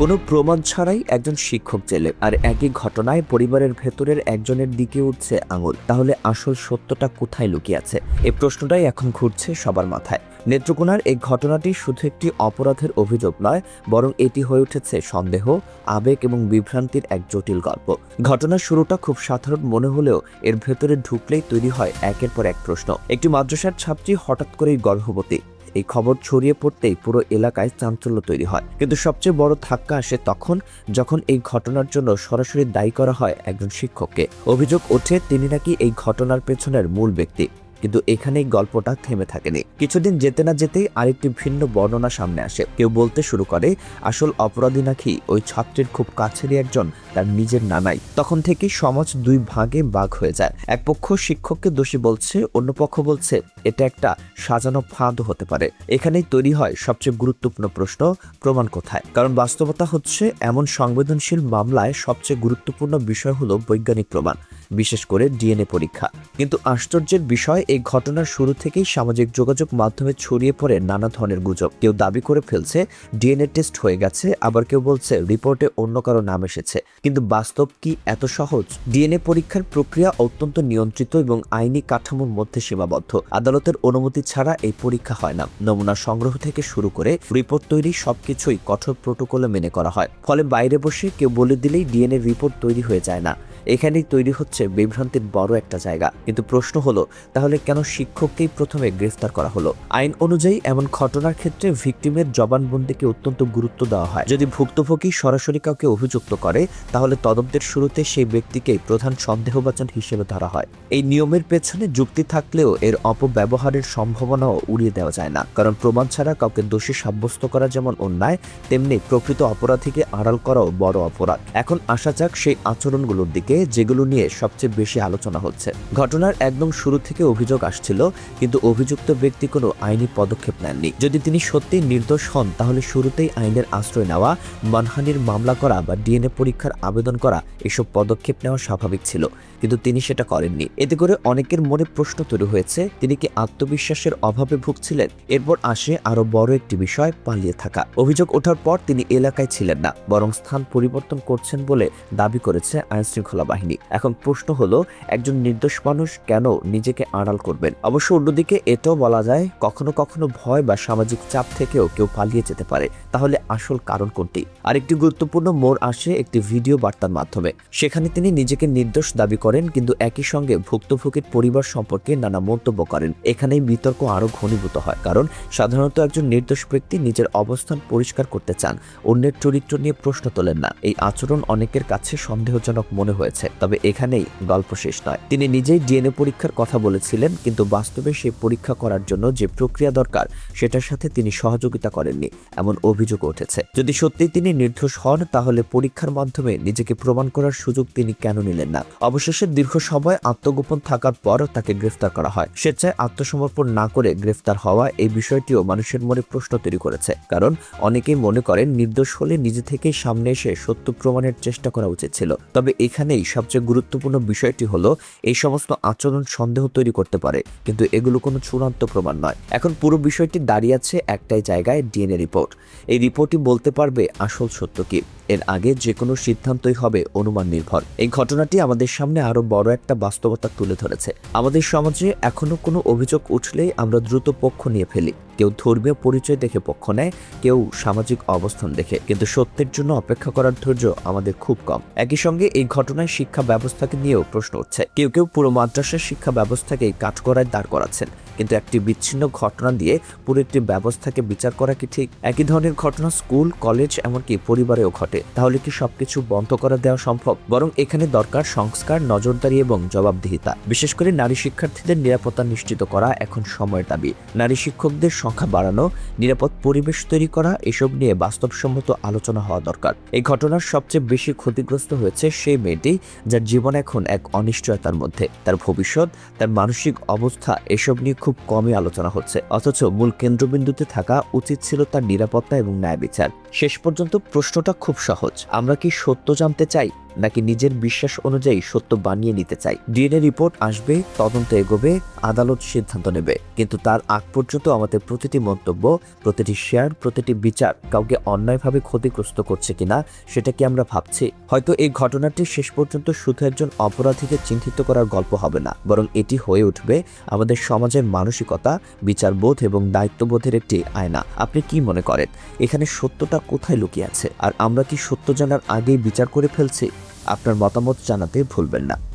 কোনো প্রমাণ ছাড়াই একজন শিক্ষক জেলে, আর একই ঘটনায় পরিবারের ভেতরের একজনের দিকে উঠছে আঙুল। তাহলে আসল সত্যটা কোথায় লুকিয়ে আছে? এই প্রশ্নটাই এখন ঘুরছে সবার মাথায়। নেত্রকোনার এই ঘটনাটি শুধু একটি অপরাধের অভিযোগ নয়, বরং এটি হয়ে উঠেছে সন্দেহ, আবেগ এবং বিভ্রান্তির এক জটিল গল্প। ঘটনার শুরুটা খুব সাধারণ মনে হলেও এর ভেতরে ঢুকলেই তৈরি হয় একের পর এক প্রশ্ন। একটি মাদ্রাসার ছাত্রী হঠাৎ করেই গর্ভবতী। এই খবর ছড়িয়ে পড়তেই পুরো এলাকায় চাঞ্চল্য তৈরি হয়। কিন্তু সবচেয়ে বড় ধাক্কা আসে তখন, যখন এই ঘটনার জন্য সরাসরি দায়ী করা হয় একজন শিক্ষককে। অভিযোগ ওঠে তিনি নাকি এই ঘটনার পেছনের মূল ব্যক্তি। কিন্তু এখানেই গল্পটা থেমে থাকেনি। কিছুদিন যেতে না যেতেই আরেকটি ভিন্ন বর্ণনা সামনে আসে। কেউ বলতে শুরু করে আসল অপরাধী নাকি ওই ছাত্রীর খুব কাছেরই একজন, তার নিজের নানাই। তখন থেকে সমাজ দুই ভাগে ভাগ হয়ে যায়। এক পক্ষ শিক্ষককে দোষী বলছে, অন্য পক্ষ বলছে এটা একটা সাজানো ফাঁদও হতে পারে। এখানেই তৈরি হয় সবচেয়ে গুরুত্বপূর্ণ প্রশ্ন, প্রমাণ কোথায়? কারণ বাস্তবতা হচ্ছে, এমন সংবেদনশীল মামলায় সবচেয়ে গুরুত্বপূর্ণ বিষয় হলো বৈজ্ঞানিক প্রমাণ, বিশেষ করে ডিএনএ পরীক্ষা। কিন্তু আশ্চর্যের বিষয়, এই ঘটনার শুরু থেকেই সামাজিক যোগাযোগ মাধ্যমে ছড়িয়ে পড়ে নানা ধরনের গুজব। কেউ দাবি করে ফেলছে ডিএনএ টেস্ট হয়ে গেছে, আবার কেউ বলছে রিপোর্টে অন্য কারো নাম এসেছে। কিন্তু বাস্তব কি এত সহজ? ডিএনএ পরীক্ষার প্রক্রিয়া অত্যন্ত নিয়ন্ত্রিত এবং আইনি কাঠামোর মধ্যে সীমাবদ্ধ। আদালতের অনুমতি ছাড়া এই পরীক্ষা হয় না। নমুনা সংগ্রহ থেকে শুরু করে রিপোর্ট তৈরি সবকিছুই কঠোর প্রোটোকলে মেনে করা হয়। ফলে বাইরে বসে কেউ বলে দিলেই ডিএনএ রিপোর্ট তৈরি হয়ে যায় না। এখানেই তৈরি হচ্ছে বিভ্রান্তির বড় একটা জায়গা। কিন্তু প্রশ্ন হলো, তাহলে কেন শিক্ষককেই প্রথমে গ্রেফতার করা হলো? আইন অনুযায়ী এমন ঘটনার ক্ষেত্রে ভিকটিমের জবানবন্দিকে অত্যন্ত গুরুত্ব দেওয়া হয়। যদি ভুক্তভোগী সরাসরি কাউকে অভিযুক্ত করে, তাহলে তদন্তের শুরুতে সেই ব্যক্তিকেই প্রধান সন্দেহভাজন হিসেবে ধরা হয়। এই নিয়মের পেছনে যুক্তি থাকলেও এর অপব্যবহারের সম্ভাবনাও উড়িয়ে দেওয়া যায় না। কারণ প্রমাণ ছাড়া কাউকে দোষী সাব্যস্ত করা যেমন অন্যায়, তেমনি প্রকৃত অপরাধীকে আড়াল করাও বড় অপরাধ। এখন আসা যাক সেই আচরণগুলোর দিকে, যেগুলো নিয়ে সবচেয়ে বেশি আলোচনা হচ্ছে। ঘটনার একদম শুরু থেকে অভিযোগ আসছিল, কিন্তু অভিযুক্ত ব্যক্তি কোনো আইনি পদক্ষেপ নেননি। যদি তিনি সত্যিই নির্দোষ হন, তাহলে শুরুতেই আইনের আশ্রয় নেওয়া, মানহানির মামলা করা বা ডিএনএ পরীক্ষার আবেদন করা, এসব পদক্ষেপ নেওয়া স্বাভাবিক ছিল। কিন্তু তিনি সেটা করেননি। এতে করে অনেকের মনে প্রশ্ন তৈরি হয়েছে, তিনি কি আত্মবিশ্বাসের অভাবে ভুগছিলেন? এরপর আসে আরো বড় একটি বিষয়, পালিয়ে থাকা। অভিযোগ ওঠার পর তিনি এলাকায় ছিলেন না, বরং স্থান পরিবর্তন করছেন বলে দাবি করেছে আইনশৃঙ্খলা বাহিনী। এখন প্রশ্ন হলো, একজন নির্দোষ মানুষ কেন নিজেকে আড়াল করবেন? অবশ্য অন্যদিকে এটাও বলা যায়, কখনো কখনো ভয় বা সামাজিক চাপ থেকেও কেউ পালিয়ে যেতে পারে। তাহলে আসল কারণ কোনটি? আরেকটি গুরুত্বপূর্ণ মোড় আসে একটি ভিডিও বার্তার মাধ্যমে। সেখানে তিনি নিজেকে নির্দোষ দাবি করেন, কিন্তু একই সঙ্গে ভুক্তভোগীর পরিবার সম্পর্কে নানা মন্তব্য করেন। এখানেই বিতর্ক আরো ঘনীভূত হয়। কারণ সাধারণত একজন নির্দোষ ব্যক্তি নিজের অবস্থান পরিষ্কার করতে চান, অন্যের চরিত্র নিয়ে প্রশ্ন তোলেন না। এই আচরণ অনেকের কাছে সন্দেহজনক মনে হয়েছে। তবে এখানেই গল্প শেষ নয়। তিনি নিজেই ডিএনএ পরীক্ষার কথা বলেছিলেন, কিন্তু বাস্তবে সেই পরীক্ষা করার জন্য যে প্রক্রিয়া দরকার, সেটার সাথে তিনি সহযোগিতা করেননি, এমন অভিযোগ উঠেছে। যদি সত্যি তিনি নির্দোষ হন, তাহলে পরীক্ষার মাধ্যমে নিজেকে প্রমাণ করার সুযোগ তিনি কেন নিলেন না? অবশেষে দীর্ঘ সময় আত্মগোপন থাকার পরও তাকে গ্রেফতার করা হয়। স্বেচ্ছায় আত্মসমর্পণ না করে গ্রেফতার হওয়া, এই বিষয়টিও মানুষের মনে প্রশ্ন তৈরি করেছে। কারণ অনেকেই মনে করেন নির্দোষ হলে নিজে থেকেই সামনে এসে সত্য প্রমাণের চেষ্টা করা উচিত ছিল। তবে এখানেই সবচেয়ে গুরুত্বপূর্ণ বিষয়টি হলো, এই সমস্ত আচরণ সন্দেহ তৈরি করতে পারে, কিন্তু এগুলো কোনো চূড়ান্ত প্রমাণ নয়। এখন পুরো বিষয়টি দাঁড়িয়ে আছে একটাই জায়গায়, ডিএনএ রিপোর্ট। এই রিপোর্টই বলতে পারবে আসল সত্য কি। এর আগে যে কোনো সিদ্ধান্তই হবে অনুমান নির্ভর। এই ঘটনাটি আমাদের সামনে আরো বড় একটা বাস্তবতা তুলে ধরেছে। আমাদের সমাজে এখনো কোনো অভিযোগ উঠলেই আমরা দ্রুত পক্ষ নিয়ে ফেলি। কেউ ধর্মীয় পরিচয় দেখে পক্ষ নেয়, কেউ সামাজিক অবস্থান দেখে। কিন্তু সত্যের জন্য অপেক্ষা করার ধৈর্য আমাদের খুব কম। একই সঙ্গে এই ঘটনায় শিক্ষা ব্যবস্থাকে নিয়েও প্রশ্ন উঠছে। কেউ কেউ পুরো মাদ্রাসার শিক্ষা ব্যবস্থাকেই কাঠগড়ায় দাঁড় করাচ্ছেন। কিন্তু একটি বিচ্ছিন্ন ঘটনা দিয়ে পুরো একটি ব্যবস্থাকে বিচার করা কি ঠিক? একই ধরনের ঘটনা স্কুল, কলেজ, এমনকি পরিবারেও ঘটে। তাহলে কি সবকিছু বন্ধ করে দেওয়া সম্ভব? বরং এখানে দরকার সংস্কার, নজরদারি এবং জবাবদিহিতা। বিশেষ করে নারী শিক্ষার্থীদের নিরাপত্তা নিশ্চিত করা এখন সময়ের দাবি। নারী শিক্ষকদের সংখ্যা বাড়ানো, নিরাপদ পরিবেশ তৈরি করা, এসব নিয়ে বাস্তবসম্মত আলোচনা হওয়া দরকার। এই ঘটনার সবচেয়ে বেশি ক্ষতিগ্রস্ত হয়েছে সেই মেয়েটি, যার জীবন এখন এক অনিশ্চয়তার মধ্যে। তার ভবিষ্যৎ, তার মানসিক অবস্থা, এসব নিয়ে খুব কমই আলোচনা হচ্ছে। অথচ মূল কেন্দ্রবিন্দুতে থাকা উচিত ছিল তার নিরাপত্তা এবং ন্যায় বিচার। শেষ পর্যন্ত প্রশ্নটা খুব সহজ, আমরা কি সত্য জানতে চাই, নাকি নিজের বিশ্বাস অনুযায়ী সত্য বানিয়ে নিতে চাই। ডিএনএ রিপোর্ট আসবে, তদন্ত এগোবে, আদালত সিদ্ধান্ত নেবে, কিন্তু তার আগ পর্যন্ত আমাদের প্রতিটি মন্তব্য, প্রতিটি শেয়ার, প্রতিটি বিচার কাউকে অন্যায়ভাবে ক্ষতিগ্রস্ত করছে কিনা সেটা কি আমরা ভাবছি? হয়তো এই ঘটনাটি শেষ পর্যন্ত শুধু একজন অপরাধীকে চিহ্নিত করার গল্প হবে না, বরং এটি হয়ে উঠবে আমাদের সমাজের মানসিকতা, বিচারবোধ এবং দায়িত্ববোধের একটি আয়না। আপনি কি মনে করেন এখানে সত্যটা কোথায় লুকিয়ে আছে? আর আমরা কি সত্য জানার আগেই বিচার করে ফেলছি? আপনার মতামত জানাতে ভুলবেন না।